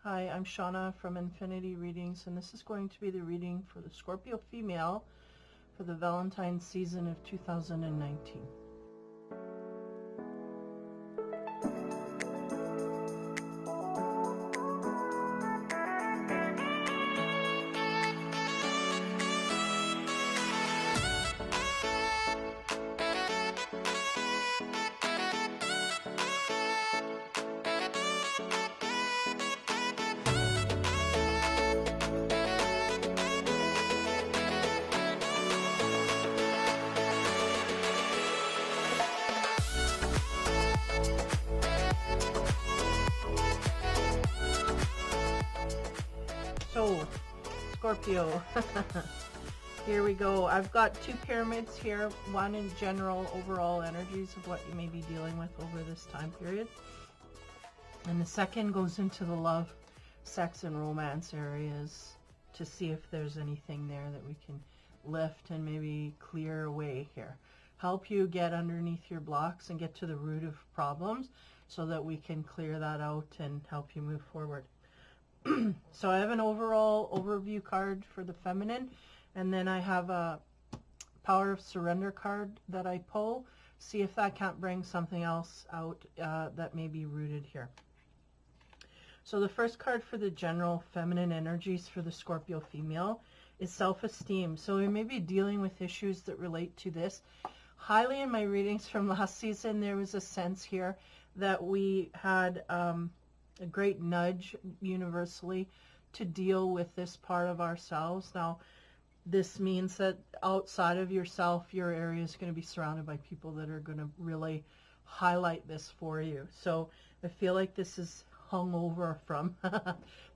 Hi, I'm Shauna from Infinity Readings, and this is going to be the reading for the Scorpio female for the Valentines season of 2019. So, Scorpio, here we go. I've got two pyramids here, one in general overall energies of what you may be dealing with over this time period. And the second goes into the love, sex, and romance areas to see if there's anything there that we can lift and maybe clear away here. Help you get underneath your blocks and get to the root of problems so that we can clear that out and help you move forward. So I have an overall overview card for the feminine, and then I have a Power of Surrender card that I pull. See if that can't bring something else out that may be rooted here. So the first card for the general feminine energies for the Scorpio female is self-esteem. So we may be dealing with issues that relate to this. Highly in my readings from last season, there was a sense here that we had a great nudge universally to deal with this part of ourselves. Now, this means that outside of yourself, your area is going to be surrounded by people that are going to really highlight this for you. So I feel like this is hung over from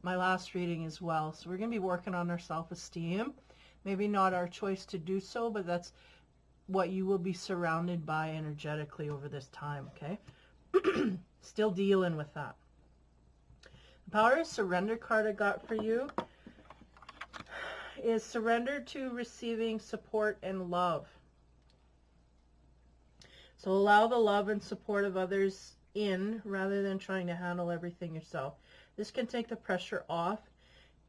my last reading as well. So we're going to be working on our self-esteem. Maybe not our choice to do so, but that's what you will be surrounded by energetically over this time, okay? Still dealing with that. The Power of Surrender card I got for you is surrender to receiving support and love. So allow the love and support of others in rather than trying to handle everything yourself. This can take the pressure off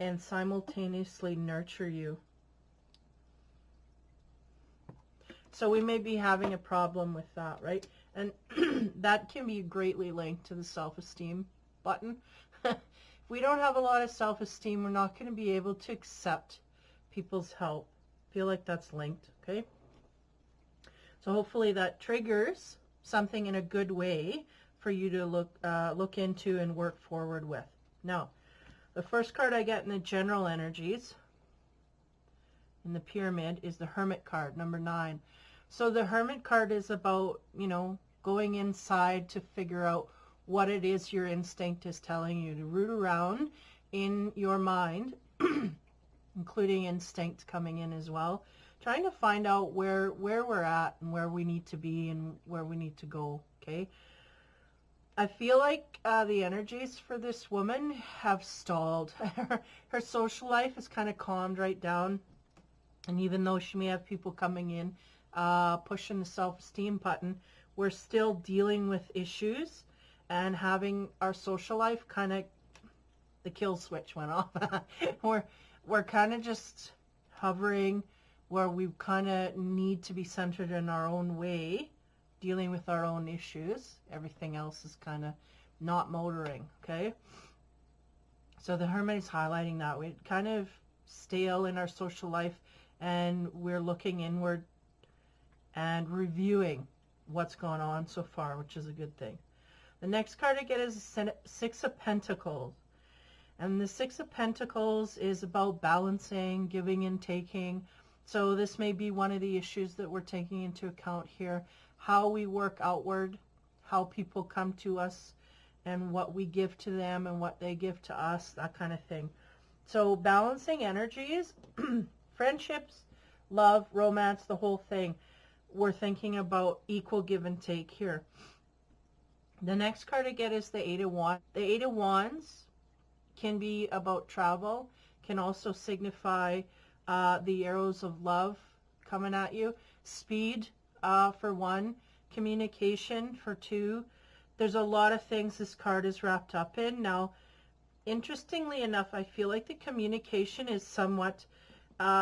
and simultaneously nurture you. So we may be having a problem with that, right? And that can be greatly linked to the self-esteem button. If we don't have a lot of self-esteem, we're not going to be able to accept people's help. I feel like that's linked, okay? So hopefully that triggers something in a good way for you to look into and work forward with. Now, the first card I get in the general energies in the pyramid is the Hermit card, number 9. So the Hermit card is about, going inside to figure out what it is your instinct is telling you, to root around in your mind, including instinct coming in as well, trying to find out where we're at and where we need to be and where we need to go, okay? I feel like the energies for this woman have stalled. Her social life is kind of calmed right down, and even though she may have people coming in, pushing the self-esteem button, we're still dealing with issues and having our social life kind of, the kill switch went off. we're kind of just hovering where we kind of need to be centered in our own way, dealing with our own issues. Everything else is kind of not motoring, okay? So the Hermit is highlighting that. We're kind of stale in our social life, and we're looking inward and reviewing what's gone on so far, which is a good thing. The next card I get is the Six of Pentacles. And the Six of Pentacles is about balancing, giving and taking. So this may be one of the issues that we're taking into account here. How we work outward, how people come to us, and what we give to them and what they give to us, that kind of thing. So balancing energies, friendships, love, romance, the whole thing. We're thinking about equal give and take here. The next card I get is the Eight of Wands. The Eight of Wands can be about travel, can also signify the arrows of love coming at you. Speed for 1, communication for 2. There's a lot of things this card is wrapped up in. Now, interestingly enough, I feel like the communication is somewhat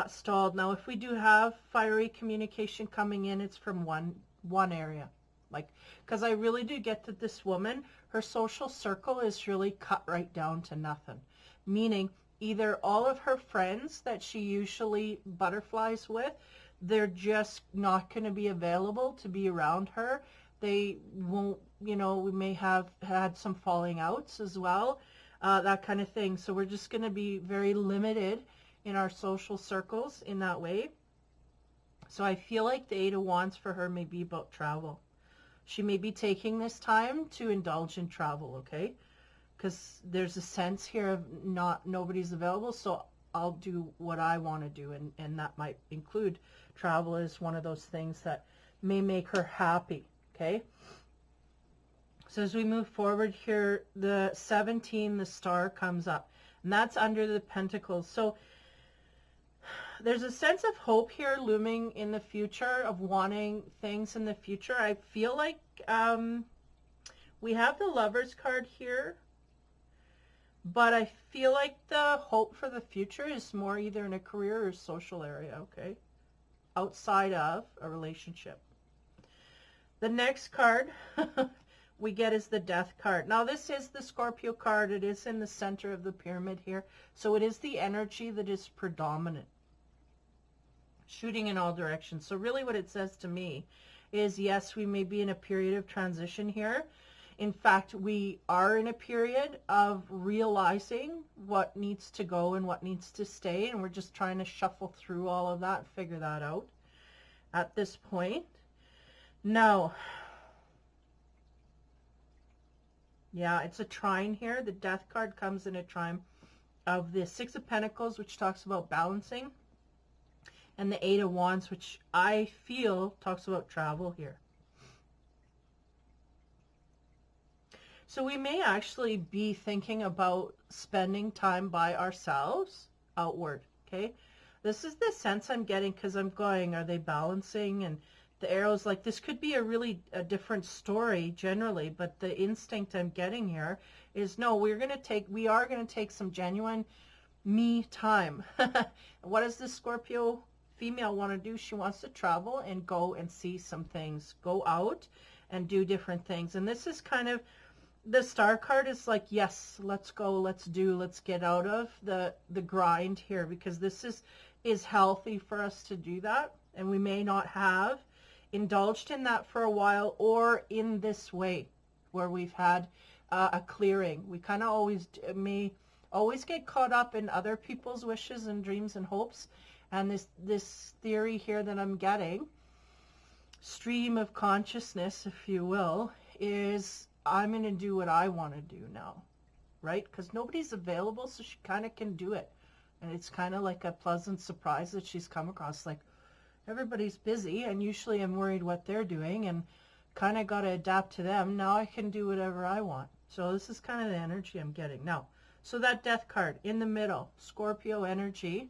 stalled. Now, if we do have fiery communication coming in, it's from one area. Like, because I really do get that this woman, her social circle is really cut right down to nothing. Meaning, either all of her friends that she usually butterflies with, they're just not going to be available to be around her. They won't, you know, we may have had some falling outs as well, that kind of thing. So we're just going to be very limited in our social circles in that way. So I feel like the Eight of Wands for her may be about travel. She may be taking this time to indulge in travel, okay? Because there's a sense here of nobody's available, so I'll do what I want to do, and that might include travel as one of those things that may make her happy, okay? So as we move forward here, the 17, the star comes up, and that's under the pentacles. So there's a sense of hope here looming in the future, of wanting things in the future. I feel like we have the Lovers card here, but I feel like the hope for the future is more either in a career or social area, okay? Outside of a relationship. The next card we get is the Death card. Now, this is the Scorpio card. It is in the center of the pyramid here. So it is the energy that is predominant, shooting in all directions. So really what it says to me is, yes, we may be in a period of transition here. In fact, we are in a period of realizing what needs to go and what needs to stay, and we're just trying to shuffle through all of that and figure that out at this point. Now, yeah, it's a trine here. The Death card comes in a trine of the Six of Pentacles, which talks about balancing, and the Eight of Wands, which I feel talks about travel here. So we may actually be thinking about spending time by ourselves outward, okay? This is the sense I'm getting, because I'm going, are they balancing? And the arrows, like, this could be a different story generally, but the instinct I'm getting here is, no, we are going to take some genuine me time. What does this Scorpio female want to do? She wants to travel and go and see some things, go out and do different things. And this is kind of, the Star card is like, yes, let's go, let's get out of the grind here, because this is healthy for us to do that. And we may not have indulged in that for a while, or in this way where we've had a clearing. We kind of always get caught up in other people's wishes and dreams and hopes. And this theory here that I'm getting, stream of consciousness, if you will, is I'm going to do what I want to do now, right? Because nobody's available, so she kind of can do it. And it's kind of like a pleasant surprise that she's come across, like, everybody's busy, and usually I'm worried what they're doing and kind of got to adapt to them. Now I can do whatever I want. So this is kind of the energy I'm getting. Now, so that Death card in the middle, Scorpio energy,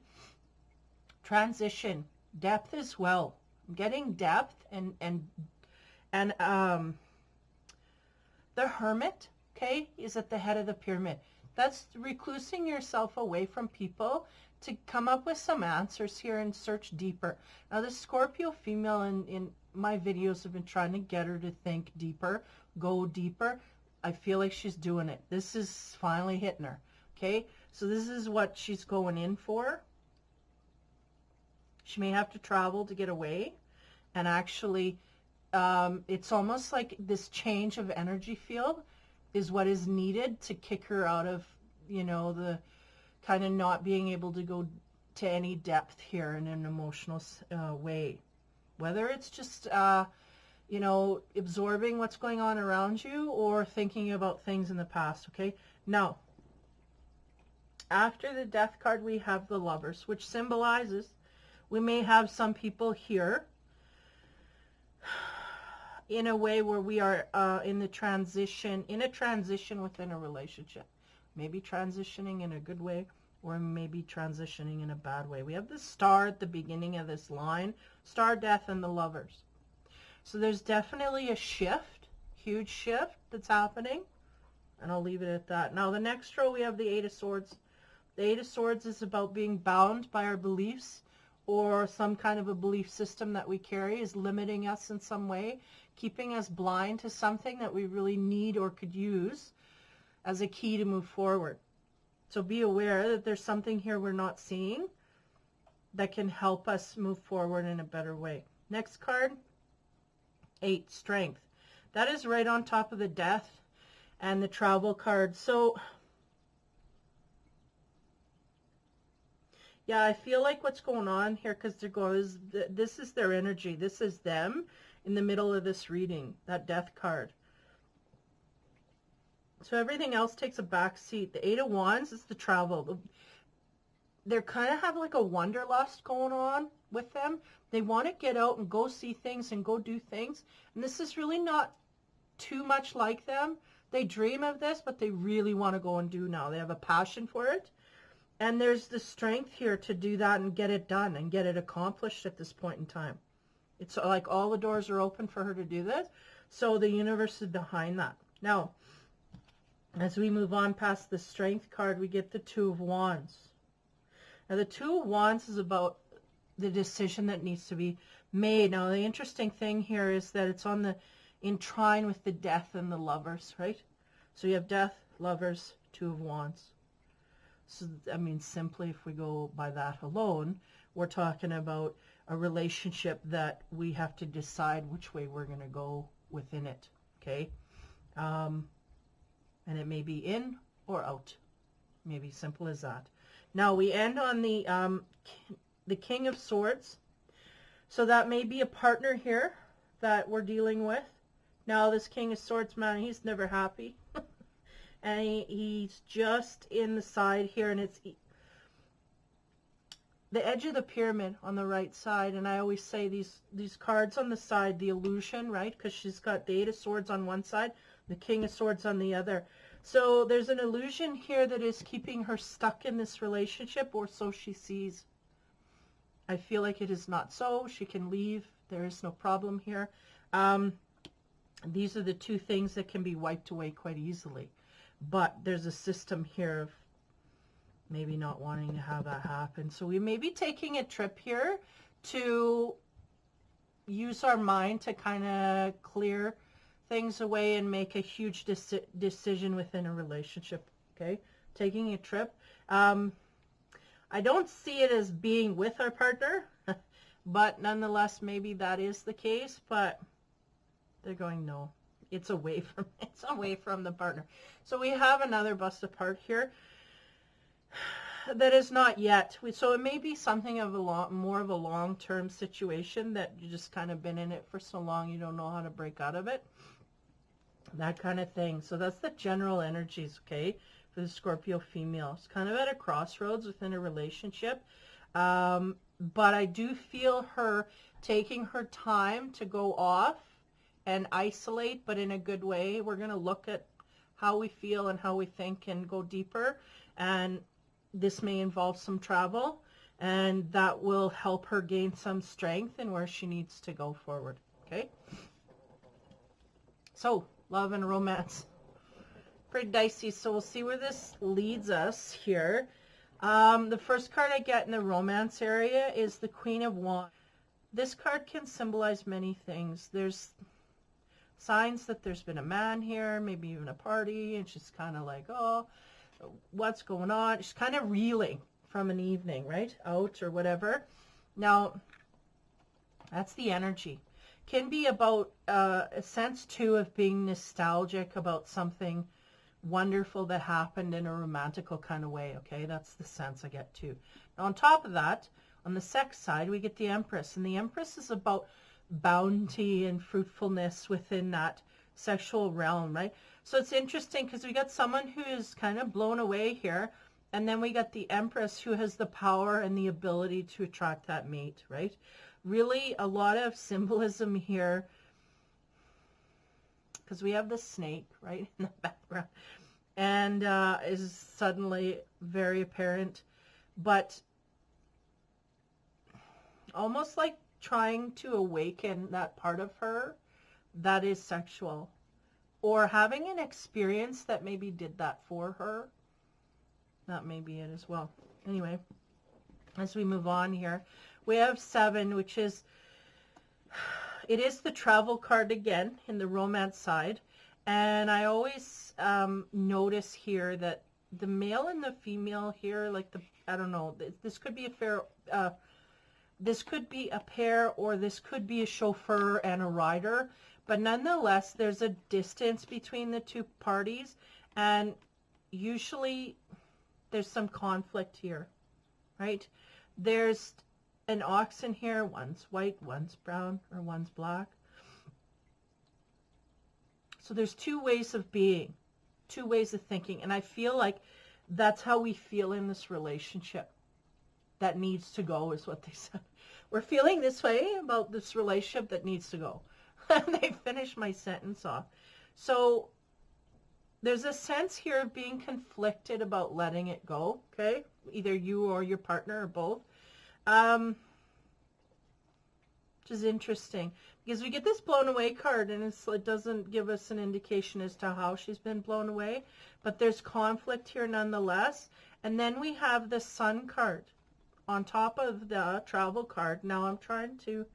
transition, depth as well. I'm getting depth and the Hermit, okay, is at the head of the pyramid. That's reclusing yourself away from people to come up with some answers here and search deeper. Now, the Scorpio female in my videos have been trying to get her to think deeper, go deeper. I feel like she's doing it. This is finally hitting her, okay? So this is what she's going in for. She may have to travel to get away, and actually it's almost like this change of energy field is what is needed to kick her out of, you know, the kind of not being able to go to any depth here in an emotional way. Whether it's just, you know, absorbing what's going on around you or thinking about things in the past, okay? Now, after the Death card, we have the Lovers, which symbolizes we may have some people here in a way where we are in a transition within a relationship. Maybe transitioning in a good way, or maybe transitioning in a bad way. We have the Star at the beginning of this line, Star, Death, and the Lovers. So there's definitely a shift, huge shift that's happening. And I'll leave it at that. Now, the next row, we have the Eight of Swords. The Eight of Swords is about being bound by our beliefs, or some kind of a belief system that we carry is limiting us in some way, keeping us blind to something that we really need or could use as a key to move forward. So be aware that there's something here we're not seeing that can help us move forward in a better way. Next card, 8, Strength. That is right on top of the Death and the Travel card. So yeah, I feel like what's going on here, because they're going, this is their energy. This is them in the middle of this reading, that Death card. So everything else takes a back seat. The Eight of Wands is the travel. They kind of have like a wanderlust going on with them. They want to get out and go see things and go do things. And this is really not too much like them. They dream of this, but they really want to go and do now. They have a passion for it. And there's the strength here to do that and get it done and get it accomplished at this point in time. It's like all the doors are open for her to do this. So the universe is behind that. Now, as we move on past the Strength card, we get the Two of Wands. Now, the Two of Wands is about the decision that needs to be made. Now, the interesting thing here is that it's on the in trine with the Death and the Lovers, right? So you have Death, Lovers, Two of Wands. So, I mean, simply if we go by that alone, we're talking about a relationship that we have to decide which way we're going to go within it, okay? And it may be in or out. Maybe simple as that. Now we end on the King of Swords. So that may be a partner here that we're dealing with. Now this King of Swords, man, he's never happy. And he's just in the side here, and it's the edge of the pyramid on the right side. And I always say these cards on the side, the illusion, right? Because she's got the Eight of Swords on one side, the King of Swords on the other. So there's an illusion here that is keeping her stuck in this relationship, or so she sees. I feel like it is not so. She can leave. There is no problem here. These are the two things that can be wiped away quite easily. But there's a system here of maybe not wanting to have that happen. So we may be taking a trip here to use our mind to kind of clear things away and make a huge decision within a relationship, okay? Taking a trip. I don't see it as being with our partner, but nonetheless, maybe that is the case, but they're going, no, it's away from the partner. So we have another bust apart here that is not yet. So it may be something of more of a long-term situation that you just kind of been in it for so long you don't know how to break out of it. That kind of thing. So that's the general energies, okay, for the Scorpio female. It's kind of at a crossroads within a relationship. But I do feel her taking her time to go off and isolate, but in a good way. We're going to look at how we feel and how we think and go deeper. And this may involve some travel, and that will help her gain some strength in where she needs to go forward. Okay? So, love and romance. Pretty dicey. So we'll see where this leads us here. The first card I get in the romance area is the Queen of Wands. This card can symbolize many things. There's signs that there's been a man here, maybe even a party, and she's kind of like, oh, what's going on? She's kind of reeling from an evening, right? Out or whatever. Now, that's the energy. Can be about a sense, too, of being nostalgic about something wonderful that happened in a romantical kind of way, okay? That's the sense I get, too. Now, on top of that, on the sex side, we get the Empress. And the Empress is about bounty and fruitfulness within that sexual realm, right? So it's interesting because we got someone who is kind of blown away here, and then we got the Empress who has the power and the ability to attract that mate, right? Really a lot of symbolism here because we have the snake right in the background, and is suddenly very apparent, but almost like trying to awaken that part of her that is sexual, or having an experience that maybe did that for her. That may be it as well. Anyway, as we move on here, we have 7, which is, it is the travel card again in the romance side. And I always notice here that the male and the female here, like I don't know, this could be a fair, this could be a pair, or this could be a chauffeur and a rider. But nonetheless, there's a distance between the two parties, and usually there's some conflict here, right? There's an oxen here. One's white, one's brown, or one's black. So there's 2 ways of being, 2 ways of thinking. And I feel like that's how we feel in this relationship. That needs to go is what they said. We're feeling this way about this relationship that needs to go. They finished my sentence off. So there's a sense here of being conflicted about letting it go, okay? Either you or your partner or both. Which is interesting because we get this blown away card, and it doesn't give us an indication as to how she's been blown away, but there's conflict here nonetheless. And then we have the Sun card on top of the travel card. Now I'm trying to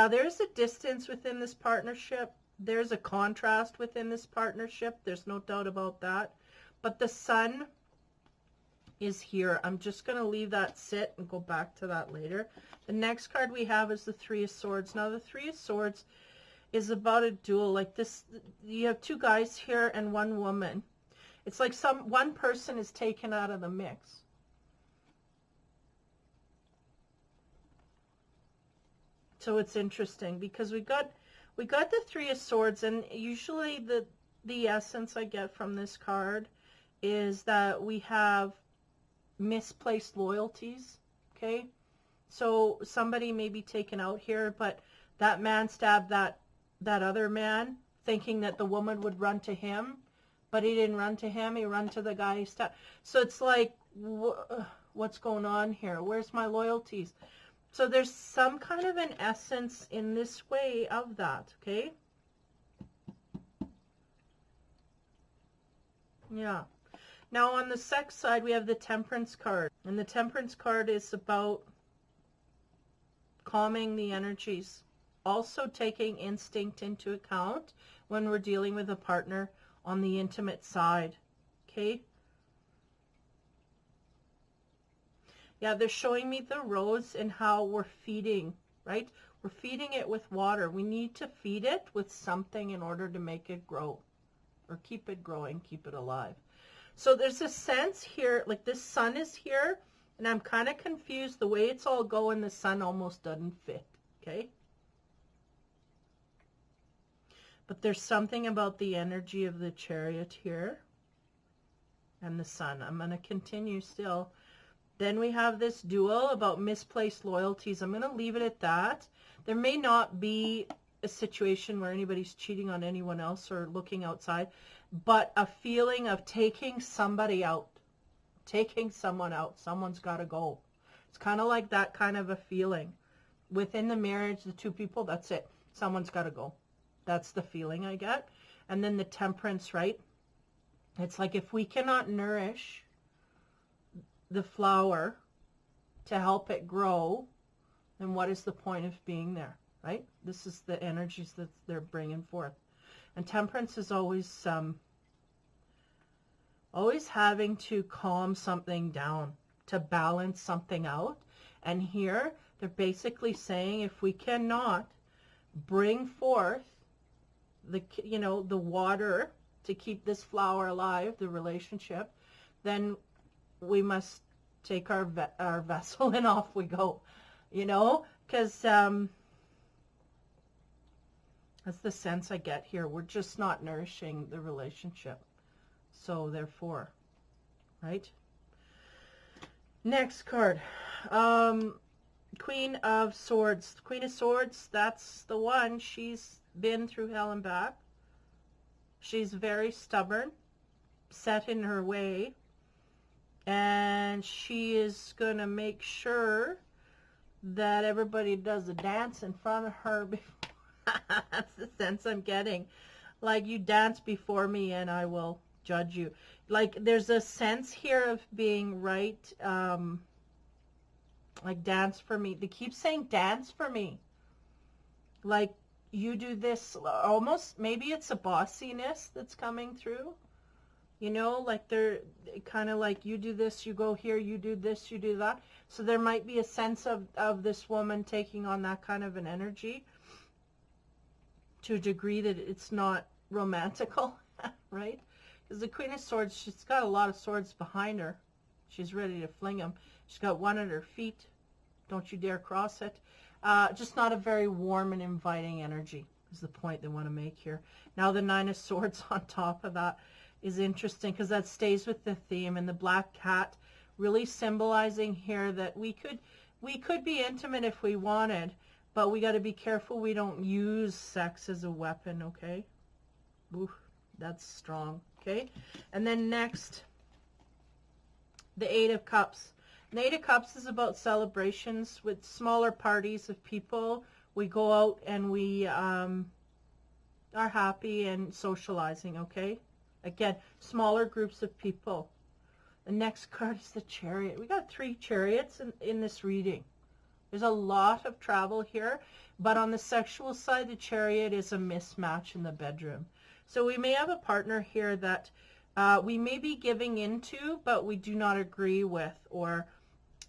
there's a distance within this partnership. There's a contrast within this partnership. There's no doubt about that. But the Sun is here. I'm just going to leave that sit and go back to that later. The next card we have is the 3 of Swords. Now the 3 of Swords is about a duel. Like this, you have 2 guys here and 1 woman. It's like one person is taken out of the mix. So it's interesting because we got the 3 of Swords, and usually the essence I get from this card is that we have misplaced loyalties, okay? So somebody may be taken out here, but that man stabbed that other man thinking that the woman would run to him, but he didn't run to him, he ran to the guy he stabbed. So it's like, what's going on here? Where's my loyalties? So there's some kind of an essence in this way of that, okay? Yeah. Now on the sex side, we have the Temperance card. And the Temperance card is about calming the energies. Also taking instinct into account when we're dealing with a partner on the intimate side, okay? Yeah, they're showing me the rose and how we're feeding, right? We're feeding it with water. We need to feed it with something in order to make it grow or keep it growing, keep it alive. So there's a sense here, like this Sun is here, and I'm kind of confused. The way it's all going, the Sun almost doesn't fit, okay? But there's something about the energy of the Chariot here and the Sun. I'm going to continue still. Then we have this duel about misplaced loyalties. I'm going to leave it at that. There may not be a situation where anybody's cheating on anyone else or looking outside, but a feeling of taking somebody out, taking someone out. Someone's got to go. It's kind of like that kind of a feeling. Within the marriage, the 2 people, that's it. Someone's got to go. That's the feeling I get. And then the Temperance, right? It's like if we cannot nourish the flower to help it grow, then what is the point of being there, right? This is the energies that they're bringing forth. And Temperance is always having to calm something down, to balance something out. And here they're basically saying if we cannot bring forth the water to keep this flower alive, the relationship, then we must take our vessel and off we go, because that's the sense I get here. We're just not nourishing the relationship. So therefore, right? Next card, Queen of Swords. Queen of Swords, that's the one. She's been through hell and back. She's very stubborn, set in her way, and she is going to make sure that everybody does a dance in front of her. That's the sense I'm getting. Like, you dance before me and I will judge you. Like, there's a sense here of being right, like, dance for me. They keep saying dance for me. Like, you do this, almost, maybe it's a bossiness that's coming through. You know, like, they're kind of like, you do this, you go here, you do this, you do that. So there might be a sense of this woman taking on that kind of an energy to a degree that it's not romantical, right? Because the Queen of Swords, she's got a lot of swords behind her. She's ready to fling them. She's got one at her feet. Don't you dare cross it. Just not a very warm and inviting energy is the point they want to make here. Now the Nine of Swords on top of that is interesting because that stays with the theme, and the black cat really symbolizing here that we could be intimate if we wanted, but we got to be careful we don't use sex as a weapon, okay? Oof, that's strong, okay? And then next, the Eight of Cups. The Eight of Cups is about celebrations with smaller parties of people. We go out and we are happy and socializing, okay? Again, smaller groups of people. The next card is the Chariot. We got 3 chariots in this reading. There's a lot of travel here, but on the sexual side, the Chariot is a mismatch in the bedroom. So we may have a partner here that we may be giving into, but we do not agree with or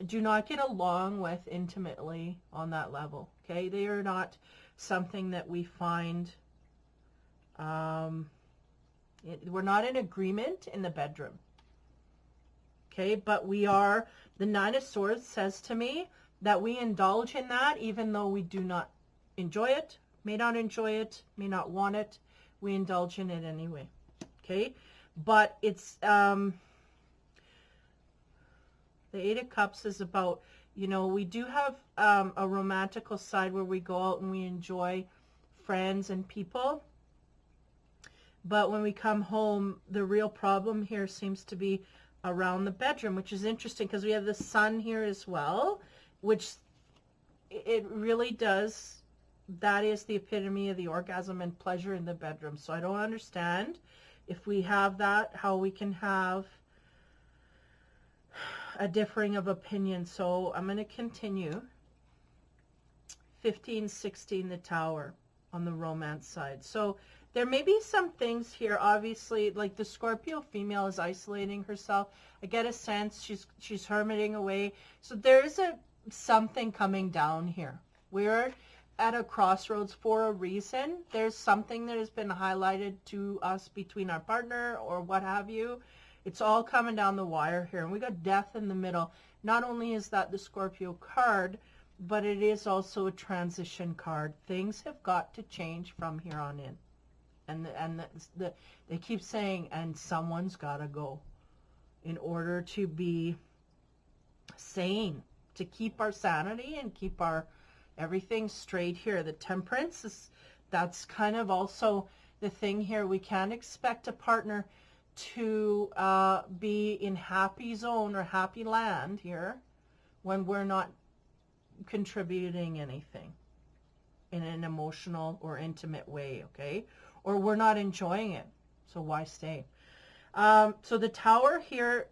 do not get along with intimately on that level, okay? They are not something that we find... we're not in agreement in the bedroom. Okay, but we are, the Nine of Swords says to me that we indulge in that even though we do not enjoy it, may not enjoy it, may not want it. We indulge in it anyway. Okay, but it's, the Eight of Cups is about, you know, we do have a romantical side where we go out and we enjoy friends and people. But when we come home, the real problem here seems to be around the bedroom, which is interesting because we have the Sun here as well, which it really does, that is the epitome of the orgasm and pleasure in the bedroom. So I don't understand if we have that, how we can have a differing of opinion. So I'm going to continue. 15, 16, the Tower on the romance side. So there may be some things here, obviously, like the Scorpio female is isolating herself. I get a sense she's hermiting away. So there is something coming down here. We're at a crossroads for a reason. There's something that has been highlighted to us between our partner or what have you. It's all coming down the wire here. And we got Death in the middle. Not only is that the Scorpio card, but it is also a transition card. Things have got to change from here on in. And they keep saying, and someone's got to go in order to be sane, to keep our sanity and keep our everything straight here. The Temperance is, that's kind of also the thing here. We can't expect a partner to be in happy zone or happy land here when we're not contributing anything in an emotional or intimate way, okay? Or we're not enjoying it, so why stay? So the Tower here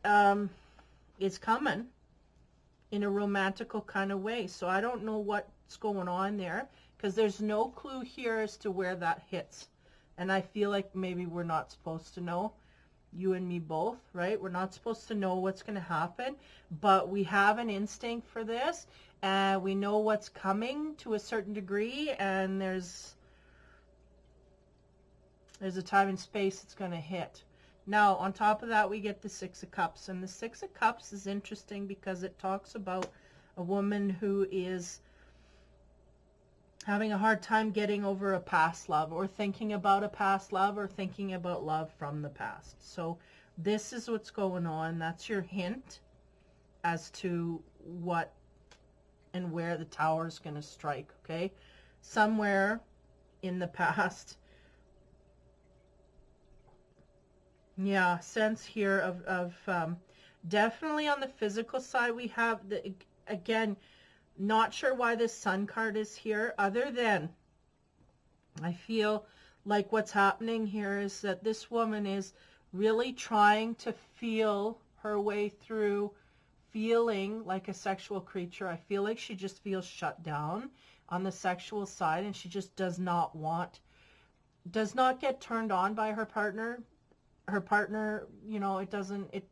is coming in a romantical kind of way. So I don't know what's going on there because there's no clue here as to where that hits. And I feel like maybe we're not supposed to know, you and me both, right? We're not supposed to know what's going to happen, but we have an instinct for this, and we know what's coming to a certain degree, and there's a time and space it's going to hit. Now, on top of that, we get the Six of Cups. And the Six of Cups is interesting because it talks about a woman who is having a hard time getting over a past love, or thinking about a past love, or thinking about love from the past. So this is what's going on. That's your hint as to what and where the Tower is going to strike, okay? Somewhere in the past. Yeah, sense here of definitely on the physical side, we have, again, Not sure why this Sun card is here, other than I feel like what's happening here is that this woman is really trying to feel her way through feeling like a sexual creature. I feel like she just feels shut down on the sexual side, and she just does not get turned on by her partner. Her partner, you know,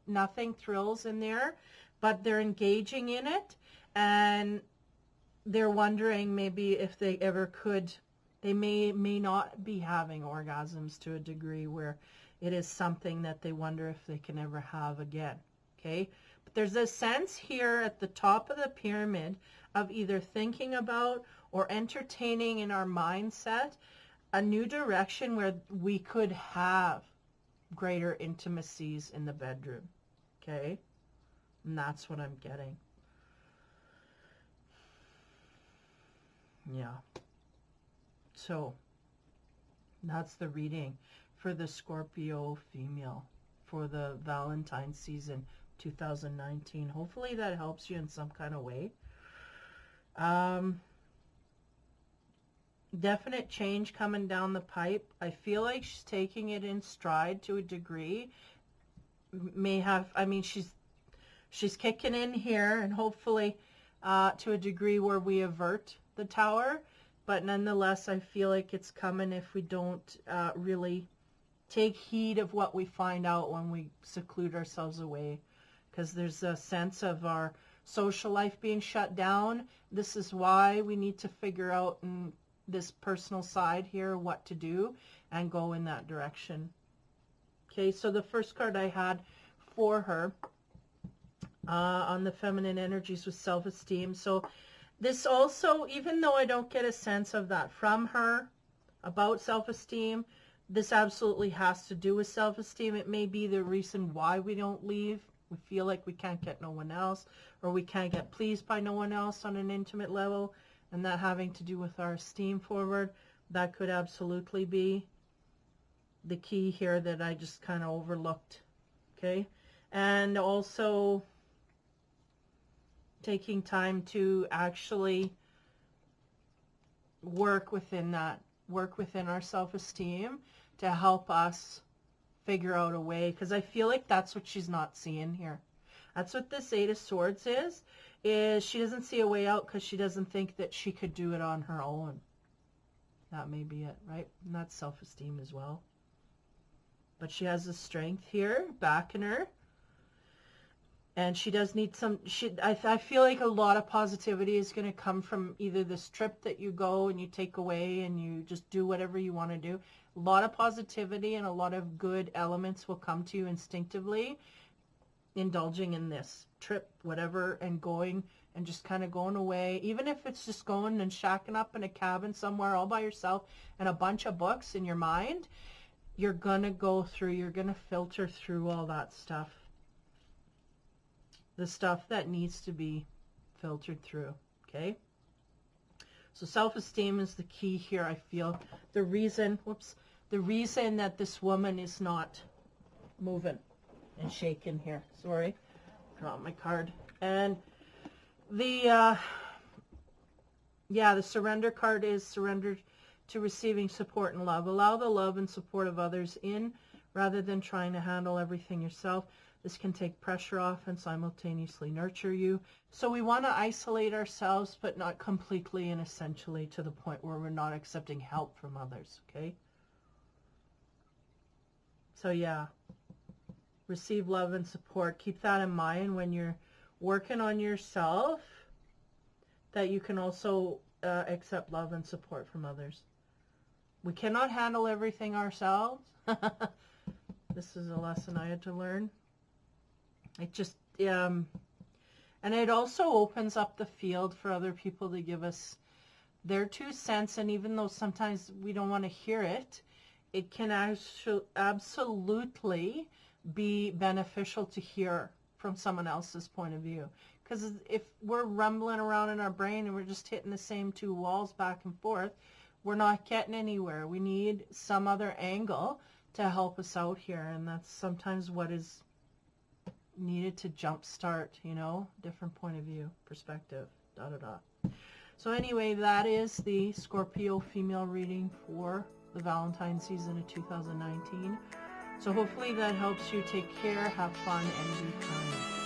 nothing thrills in there, but they're engaging in it, and they're wondering maybe if they ever could. They may not be having orgasms to a degree where it is something that they wonder if they can ever have again. Okay? But there's a sense here at the top of the pyramid of either thinking about or entertaining in our mindset a new direction where we could have greater intimacies in the bedroom. Okay? And that's what I'm getting. Yeah. So, that's the reading for the Scorpio female for the Valentine season 2019. Hopefully that helps you in some kind of way. Definite change coming down the pipe. I feel like she's taking it in stride to a degree. She's kicking in here, and hopefully to a degree where we avert the tower. But nonetheless, I feel like it's coming if we don't really take heed of what we find out when we seclude ourselves away. Because there's a sense of our social life being shut down. This is why we need to figure out in this personal side here what to do and go in that direction. Okay, so the first card I had for her on the feminine energies was self-esteem. So this also, even though I don't get a sense of that from her about self-esteem, this absolutely has to do with self-esteem. It may be the reason why we don't leave. We feel like we can't get no one else, or we can't get pleased by no one else on an intimate level, and that having to do with our esteem forward. That could absolutely be the key here that I just kind of overlooked. Okay? And also taking time to actually work within that, work within our self-esteem to help us figure out a way, because I feel like that's what she's not seeing here. That's what this Eight of Swords is she doesn't see a way out because she doesn't think that she could do it on her own. That may be it, right? And that's self-esteem as well. But she has the strength here backing her. And she does need I feel like a lot of positivity is going to come from either this trip that you go and you take away and you just do whatever you want to do. A lot of positivity and a lot of good elements will come to you instinctively, indulging in this trip, whatever, and going and just kind of going away. Even if it's just going and shacking up in a cabin somewhere all by yourself and a bunch of books in your mind, you're going to go through, you're going to filter through all that stuff. The stuff that needs to be filtered through, okay? So self-esteem is the key here, I feel. The reason that this woman is not moving and shaking here. Sorry, dropped my card. And the surrender card is surrender to receiving support and love. Allow the love and support of others in rather than trying to handle everything yourself. This can take pressure off and simultaneously nurture you. So we want to isolate ourselves, but not completely and essentially to the point where we're not accepting help from others, okay? So yeah, receive love and support. Keep that in mind when you're working on yourself, that you can also accept love and support from others. We cannot handle everything ourselves. This is a lesson I had to learn. It just, and it also opens up the field for other people to give us their 2 cents. And even though sometimes we don't want to hear it, it can absolutely be beneficial to hear from someone else's point of view. Because if we're rumbling around in our brain and we're just hitting the same 2 walls back and forth, we're not getting anywhere. We need some other angle to help us out here. And that's sometimes what is needed to jumpstart, you know, different point of view, perspective, da-da-da. So anyway, that is the Scorpio female reading for the Valentine season of 2019. So hopefully that helps you. Take care, have fun, and be kind.